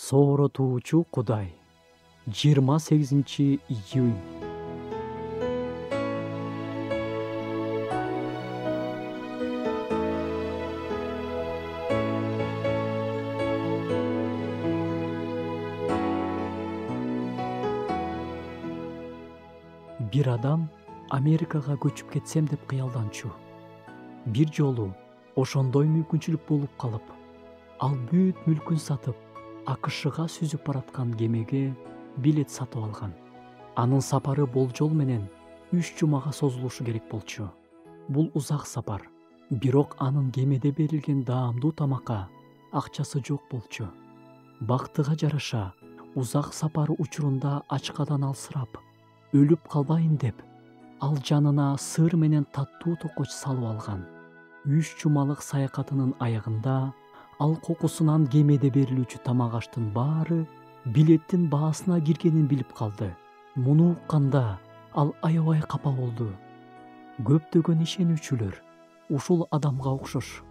Сооротуучу Кудай. 28-июнь. Бир адам Америкага көчүп кетсем деп кыялданчу. Бир жолу ошондой мүмкүнчүлүк болуп калып, ал бүт мүлкүн сатып, АКШга сүзүп бараткан кемеге билет сатып алган. Анын сапары болжол менен 3 жумага созулушу керек болчу. Бул узак сапар. Бирок анын кемеде берилген даамдуу тамакка акчасы жок болчу. Бактыга жараша, узак сапар учурунда ачкадан алсырап, өлүп калбайын деп, ал жанына сыр менен таттуу токоч салып алган. 3 жумалык саякатынын аягында ал кокусунан кемеде берилүүчү тамак аштын баары билеттин баасына киргенин билип калды. Муну укканда ал аябай капа болду. Көптөгөн ишенүүчүлөр ушул адамга окшош.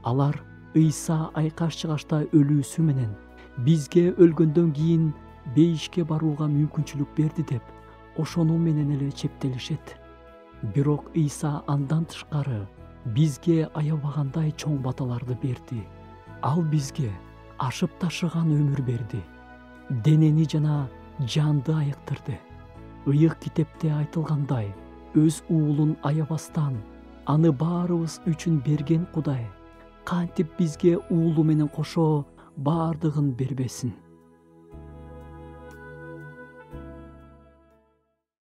Алар Ыйса айкаш-чыгашта өлүүсү менен бизге өлгөндөн кийин бейишке барууга мүмкүнчүлүк берди деп, ошону менен эле чектелишет. Бирок Ыйса андан тышкары бизге аябагандай чоң баталарды берди. Ал бизге ашып ташыган өмүр берди. Денени жана жанды айыктырды. Ыйык китепте айтылгандай, өз уулун аябастан аны баарыбыз үчүн берген Кудай кантип бизге уулу менен кошо баардыгын бербесин.